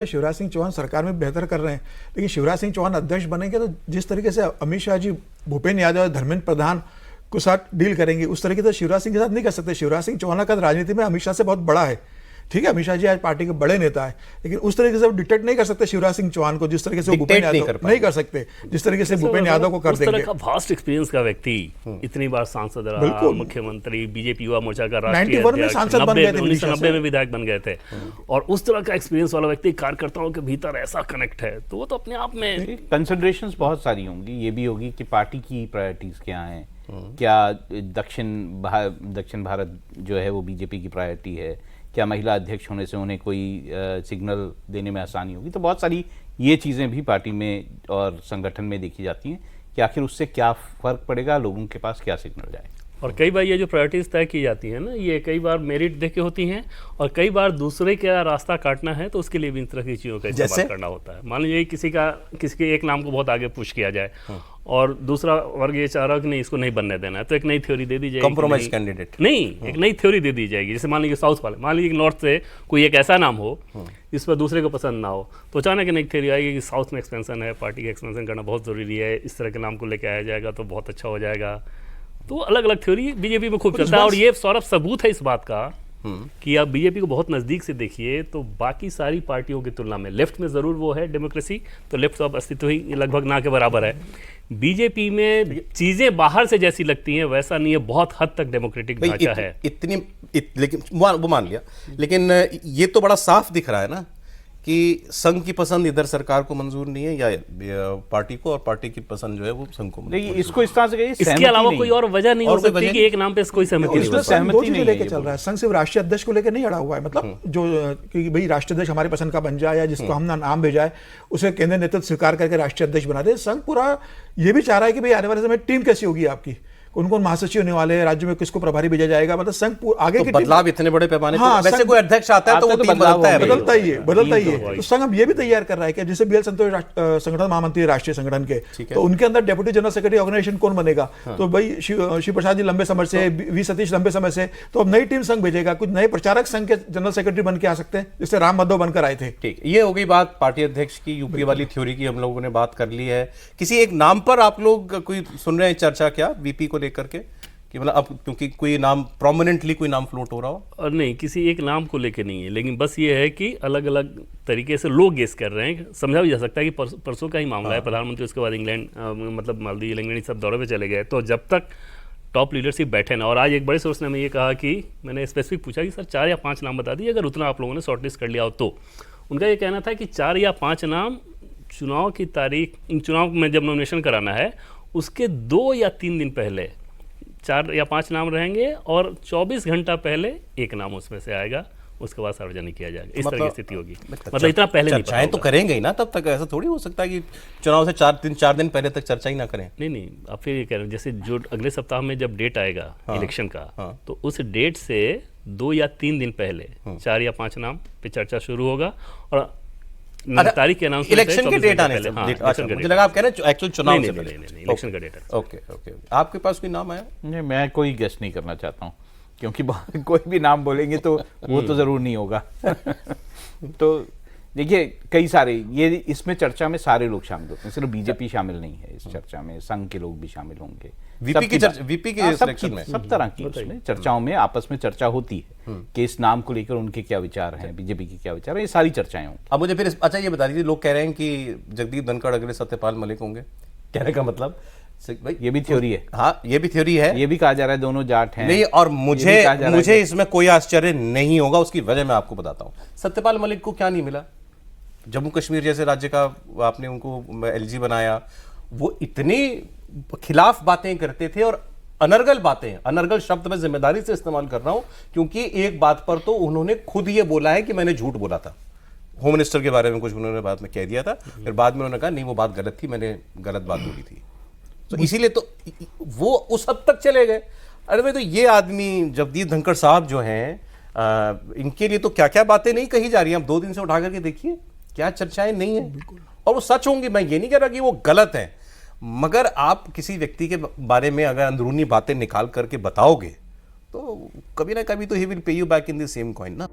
शिवराज सिंह चौहान सरकार में बेहतर कर रहे हैं, लेकिन शिवराज सिंह चौहान अध्यक्ष बनेंगे तो जिस तरीके से अमित शाह जी भूपेन्द्र यादव और धर्मेंद्र प्रधान के साथ डील करेंगे उस तरीके से शिवराज सिंह के साथ नहीं कर सकते। शिवराज सिंह चौहान का राजनीति में अमित शाह से बहुत बड़ा है, ठीक है, अमित शाह जी आज पार्टी के बड़े नेता है, लेकिन उस तरीके से डिटेक्ट नहीं कर सकते शिवराज सिंह चौहान को जिस तरीके से भूपेन्द्र यादव नहीं कर सकते, जिस तरीके से भूपेन्द्र यादव को कर देंगे। उस तरह का वास्ट एक्सपीरियंस का व्यक्ति, इतनी बार सांसद रहा, मुख्यमंत्री, बीजेपी युवा मोर्चा का राष्ट्रीय अध्यक्ष, 1990 में विधायक बन गए थे, और उस तरह का एक्सपीरियंस वाला व्यक्ति कार्यकर्ताओं के भीतर ऐसा कनेक्ट है, तो वो तो अपने आप में कंसिडरेशंस बहुत सारी होंगी। ये भी होगी कि पार्टी की प्रायोरिटीज क्या हैं, क्या दक्षिण भारत जो है वो बीजेपी की प्रायोरिटी है, क्या महिला अध्यक्ष होने से उन्हें कोई सिग्नल देने में आसानी होगी। तो बहुत सारी ये चीज़ें भी पार्टी में और संगठन में देखी जाती हैं कि आखिर उससे क्या फ़र्क पड़ेगा, लोगों के पास क्या सिग्नल जाए। और कई बार ये जो प्रायोरिटीज तय की जाती है ना, ये कई बार मेरिट देख के होती हैं, और कई बार दूसरे का रास्ता काटना है तो उसके लिए भी इन तरह की चीज़ों का इस्तेमाल करना होता है। मान लीजिए किसी के एक नाम को बहुत आगे पुश किया जाए और दूसरा वर्ग ये चाह रहा है कि नहीं, इसको नहीं बनने देना है, तो एक नई थ्योरी दे दी जाएगी, कॉम्प्रोमाइज कैंडिडेट नहीं, एक नई थ्योरी दे दी जाएगी। जैसे मान लीजिए साउथ वाले, मान लीजिए नॉर्थ से कोई एक ऐसा नाम हो जिस पर दूसरे को पसंद ना हो, तो अचानक नई थ्योरी आएगी कि साउथ में एक्सपेंशन है, पार्टी का एक्सपेंशन करना बहुत ज़रूरी है, इस तरह के नाम को लेकर आया जाएगा तो बहुत अच्छा हो जाएगा। तो अलग अलग थ्योरी बीजेपी में खूब चलता है, और ये सौरभ सबूत है इस बात का कि आप बीजेपी को बहुत नज़दीक से देखिए तो बाकी सारी पार्टियों की तुलना में लेफ्ट में ज़रूर वो है डेमोक्रेसी, तो लेफ्ट तो अब अस्तित्व ही लगभग ना के बराबर है। बीजेपी में चीज़ें बाहर से जैसी लगती हैं वैसा नहीं है, बहुत हद तक डेमोक्रेटिक ढांचा है। लेकिन वो मान लिया, लेकिन ये तो बड़ा साफ दिख रहा है ना कि संघ की पसंद इधर सरकार को मंजूर नहीं है या पार्टी को, और पार्टी की पसंद जो है वो संघ को। नहीं, इसको इस तरह से कहिए, इसके अलावा कोई और वजह नहीं हो सकती कि एक नाम पे कोई सहमति नहीं लेके चल रहा है। संघ सिर्फ राष्ट्रीय अध्यक्ष को लेकर नहीं अड़ा हुआ है, मतलब जो कि भाई राष्ट्रीय अध्यक्ष हमारे पसंद का बन जाए या जिसको हम नाम भेजा है उसे केंद्रीय नेतृत्व स्वीकार करके राष्ट्रीय अध्यक्ष बना दे। संघ पूरा ये भी चाह रहा है कि भाई आने वाले समय टीम कैसी होगी आपकी, कौन-कौन महासचिव होने वाले हैं, राज्य में किसको प्रभारी भेजा जाएगा, मतलब संघ आगे तो की बदलाव इतने बड़े पैमाने पर। हाँ, वैसे कोई अध्यक्ष आता है तो वो टीम बदलता ही है। तो संघ अब ये भी तैयार कर रहा है कि जैसे बीएल संतोष संगठन महामंत्री राष्ट्रीय संगठन के, तो उनके अंदर डेप्यूटी जनरल सेक्रेटरी ऑर्गेनाइजेशन कौन बनेगा, तो भाई शिव प्रसाद जी लंबे समय से, वी सतीश लंबे समय से, तो अब नई टीम संघ भेजेगा, कुछ नए प्रचारक संघ के जनरल सेक्रेटरी बन के आ सकते हैं, जिससे राम माधव बनकर आए थे। ठीक, ये हो गई बात पार्टी अध्यक्ष की, यूपी वाली थ्योरी की हम लोगों ने बात कर ली है। किसी एक नाम पर आप लोग कोई सुन रहे हैं चर्चा क्या वीपी को लेकर के, कि मतलब अब क्योंकि कोई नाम प्रोमिनेंटली कोई नाम फ्लोट हो रहा हो? और नहीं, किसी एक नाम को लेकर नहीं है, लेकिन बस ये है कि अलग अलग तरीके से लोग गेस कर रहे हैं। समझा भी जा सकता है कि परसों का ही मामला है, प्रधानमंत्री उसके बाद इंग्लैंड मतलब मालदीव, इंग्लैंड सब दौरे पे चले गए, तो जब तक टॉप लीडरशिप बैठे ना, और आज एक बड़े सोर्स ने हमें ये कहा कि मैंने स्पेसिफिक पूछा कि सर 4 या 5 नाम बता दीजिए अगर उतना आप लोगों ने शॉर्टलिस्ट कर लिया हो तो। उनका ये कहना था कि 4 या 5 नाम चुनाव की तारीख, चुनाव में जब नॉमिनेशन कराना है उसके 2 या 3 दिन पहले 4 या 5 नाम रहेंगे, और 24 घंटा पहले एक नाम उसमें से आएगा, उसके बाद सार्वजनिक किया जाएगा। इस तरह की स्थिति होगी, मतलब इतना पहले नहीं चर्चाएं तो करेंगे ही ना तब तक, ऐसा थोड़ी हो सकता है कि चुनाव से 4 दिन पहले तक चर्चा ही ना करें। नहीं, आप फिर ये कह रहे हैं जैसे जो अगले सप्ताह में जब डेट आएगा इलेक्शन का, तो उस डेट से 2 या 3 दिन पहले 4 या 5 नाम पे चर्चा शुरू होगा, और तारीख के अनाउंसमेंट इलेक्शन के डेट आने से। मुझे लगा आप कह रहे हैं एक्चुअल चुनाव से पहले। इलेक्शन का डेट। ओके, आपके पास कोई नाम आया? नहीं, मैं कोई गेस नहीं करना चाहता हूँ, क्योंकि कोई भी नाम बोलेंगे तो वो तो जरूर नहीं होगा। तो देखिए, कई सारे ये इसमें चर्चा में सारे लोग शामिल होते हैं, सिर्फ बीजेपी शामिल नहीं है इस चर्चा में, संघ के लोग भी शामिल होंगे। वीपी के सिलेक्शन में सब तरह की उसमें चर्चाओं में आपस में चर्चा होती है कि इस नाम को लेकर उनके क्या विचार हैं, बीजेपी के क्या विचार हैं, ये सारी चर्चाएं होंगी। अब मुझे फिर अच्छा ये बता दीजिए, लोग कह रहे हैं कि जगदीप धनखड़ अगले सत्यपाल मलिक होंगे, कहने का मतलब भाई ये भी थ्योरी है। हाँ, ये भी थ्योरी है, ये भी कहा जा रहा है दोनों जाट हैं। नहीं, और मुझे इसमें कोई आश्चर्य नहीं होगा, उसकी वजह मैं आपको बताता हूँ। सत्यपाल मलिक को क्या नहीं मिला? जम्मू कश्मीर जैसे राज्य का आपने उनको एलजी बनाया, वो इतनी खिलाफ बातें करते थे, और अनर्गल बातें, अनर्गल शब्द मैं जिम्मेदारी से इस्तेमाल कर रहा हूं क्योंकि एक बात पर तो उन्होंने खुद ये बोला है कि मैंने झूठ बोला था, होम मिनिस्टर के बारे में कुछ उन्होंने बात में कह दिया था, फिर बाद में उन्होंने कहा नहीं वो बात गलत थी, मैंने गलत बात बोली थी, तो इसीलिए तो वो उस हद तक चले गए। अरे भाई, तो ये आदमी जगदीप धनखड़ साहब जो हैं, इनके लिए तो क्या क्या बातें नहीं कही जा रही हैं, आप 2 दिन से उठा करके देखिए क्या चर्चाएं नहीं है, और वो सच होंगी। मैं ये नहीं कह रहा कि वो गलत है, मगर आप किसी व्यक्ति के बारे में अगर अंदरूनी बातें निकाल करके बताओगे तो कभी ना कभी तो he will pay you back in the same coin ना।